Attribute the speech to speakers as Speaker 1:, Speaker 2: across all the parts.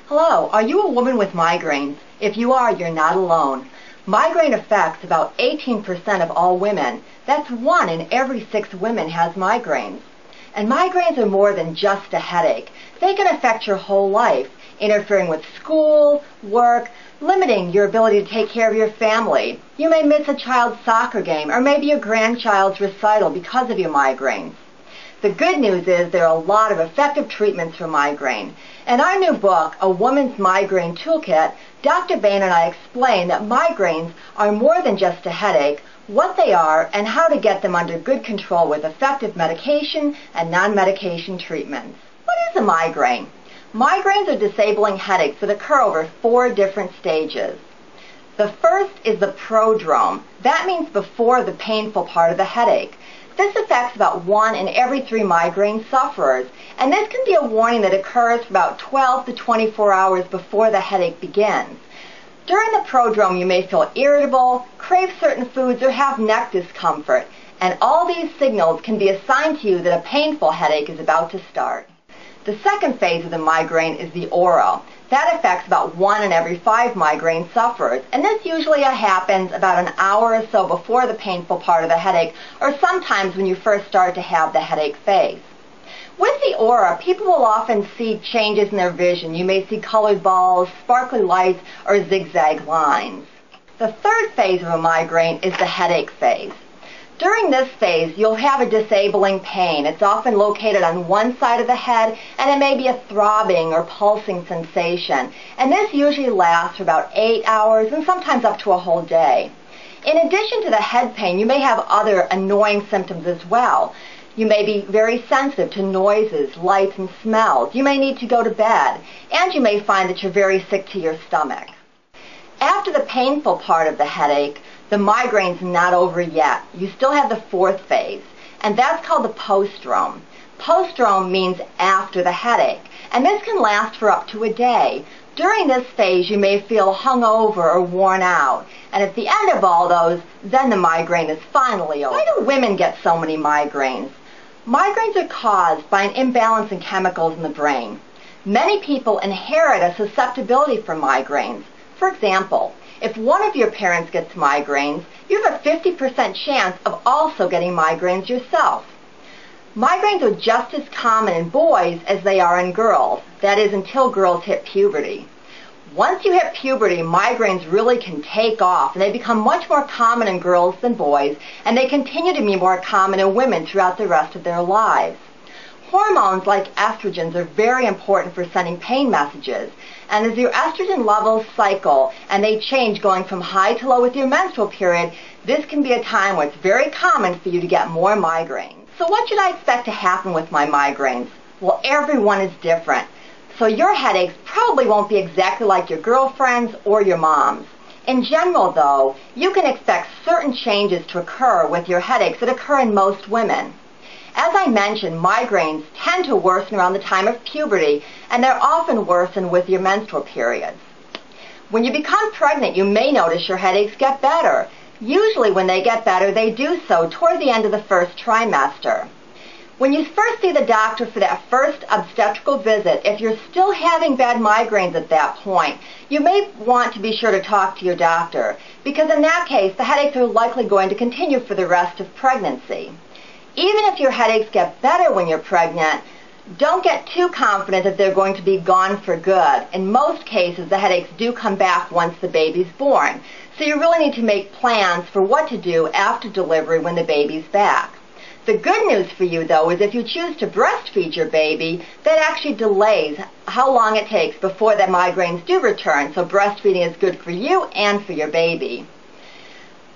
Speaker 1: Hello, are you a woman with migraines? If you are, you're not alone. Migraine affects about 18% of all women. That's 1 in every 6 women has migraines. And migraines are more than just a headache. They can affect your whole life, interfering with school, work, limiting your ability to take care of your family. You may miss a child's soccer game or maybe your grandchild's recital because of your migraines. The good news is there are a lot of effective treatments for migraine. In our new book, A Woman's Migraine Toolkit, Dr. Bain and I explain that migraines are more than just a headache, what they are, and how to get them under good control with effective medication and non-medication treatments. What is a migraine? Migraines are disabling headaches that occur over 4 different stages. The first is the prodrome. That means before the painful part of the headache. This affects about 1 in every 3 migraine sufferers, and this can be a warning that occurs for about 12 to 24 hours before the headache begins. During the prodrome, you may feel irritable, crave certain foods, or have neck discomfort, and all these signals can be a sign to you that a painful headache is about to start. The second phase of the migraine is the aura. That affects about 1 in every 5 migraine sufferers, and this usually happens about an hour or so before the painful part of the headache, or sometimes when you first start to have the headache phase. With the aura, people will often see changes in their vision. You may see colored balls, sparkly lights, or zigzag lines. The third phase of a migraine is the headache phase. During this phase, you'll have a disabling pain. It's often located on one side of the head, and it may be a throbbing or pulsing sensation. And this usually lasts for about 8 hours and sometimes up to a whole day. In addition to the head pain, you may have other annoying symptoms as well. You may be very sensitive to noises, lights, and smells. You may need to go to bed, and you may find that you're very sick to your stomach. After the painful part of the headache, the migraine's not over yet. You still have the 4th phase, and that's called the postdrome. Postdrome means after the headache, and this can last for up to a day. During this phase, you may feel hungover or worn out, and at the end of all those, then the migraine is finally over. Why do women get so many migraines? Migraines are caused by an imbalance in chemicals in the brain. Many people inherit a susceptibility for migraines. For example, if one of your parents gets migraines, you have a 50% chance of also getting migraines yourself. Migraines are just as common in boys as they are in girls. That is, until girls hit puberty. Once you hit puberty, migraines really can take off, and they become much more common in girls than boys, and they continue to be more common in women throughout the rest of their lives. Hormones like estrogens are very important for sending pain messages, and as your estrogen levels cycle and they change going from high to low with your menstrual period, this can be a time where it's very common for you to get more migraines. So what should I expect to happen with my migraines? Well, everyone is different, so your headaches probably won't be exactly like your girlfriend's or your mom's. In general, though, you can expect certain changes to occur with your headaches that occur in most women. As I mentioned, migraines tend to worsen around the time of puberty, and they're often worsened with your menstrual periods. When you become pregnant, you may notice your headaches get better. Usually when they get better, they do so toward the end of the first trimester. When you first see the doctor for that first obstetrical visit, if you're still having bad migraines at that point, you may want to be sure to talk to your doctor, because in that case, the headaches are likely going to continue for the rest of pregnancy. Even if your headaches get better when you're pregnant, don't get too confident that they're going to be gone for good. In most cases, the headaches do come back once the baby's born. So you really need to make plans for what to do after delivery when the baby's back. The good news for you, though, is if you choose to breastfeed your baby, that actually delays how long it takes before the migraines do return. So breastfeeding is good for you and for your baby.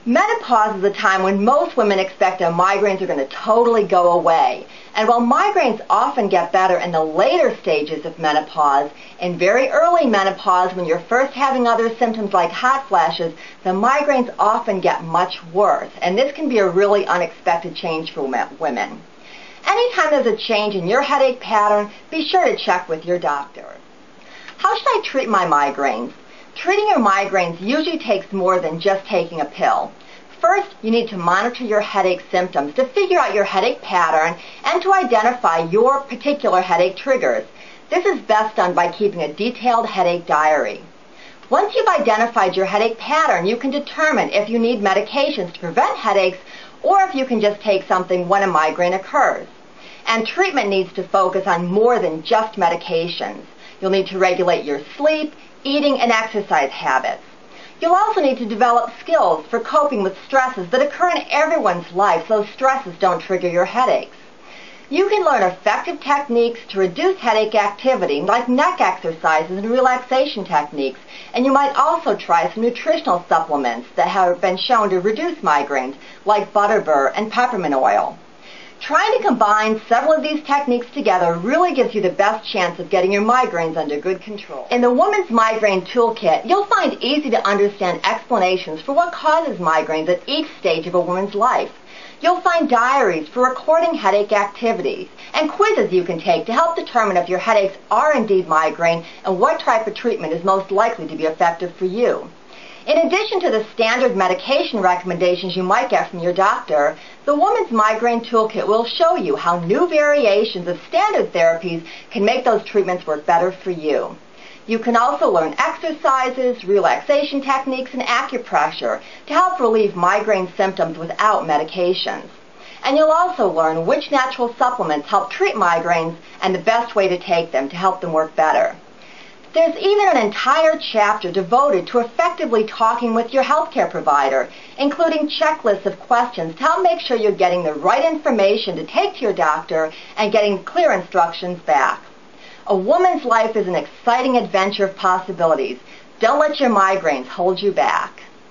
Speaker 1: Menopause is a time when most women expect their migraines are going to totally go away. And while migraines often get better in the later stages of menopause, in very early menopause, when you're first having other symptoms like hot flashes, the migraines often get much worse. And this can be a really unexpected change for women. Anytime there's a change in your headache pattern, be sure to check with your doctor. How should I treat my migraines? Treating your migraines usually takes more than just taking a pill. First, you need to monitor your headache symptoms to figure out your headache pattern and to identify your particular headache triggers. This is best done by keeping a detailed headache diary. Once you've identified your headache pattern, you can determine if you need medications to prevent headaches or if you can just take something when a migraine occurs. And treatment needs to focus on more than just medications. You'll need to regulate your sleep, eating, and exercise habits. You'll also need to develop skills for coping with stresses that occur in everyone's life so stresses don't trigger your headaches. You can learn effective techniques to reduce headache activity, like neck exercises and relaxation techniques, and you might also try some nutritional supplements that have been shown to reduce migraines, like butterbur and peppermint oil. Trying to combine several of these techniques together really gives you the best chance of getting your migraines under good control. In the Woman's Migraine Toolkit, you'll find easy-to-understand explanations for what causes migraines at each stage of a woman's life. You'll find diaries for recording headache activities and quizzes you can take to help determine if your headaches are indeed migraine and what type of treatment is most likely to be effective for you. In addition to the standard medication recommendations you might get from your doctor, the Woman's Migraine Toolkit will show you how new variations of standard therapies can make those treatments work better for you. You can also learn exercises, relaxation techniques, and acupressure to help relieve migraine symptoms without medications. And you'll also learn which natural supplements help treat migraines and the best way to take them to help them work better. There's even an entire chapter devoted to effectively talking with your healthcare provider, including checklists of questions to help make sure you're getting the right information to take to your doctor and getting clear instructions back. A woman's life is an exciting adventure of possibilities. Don't let your migraines hold you back.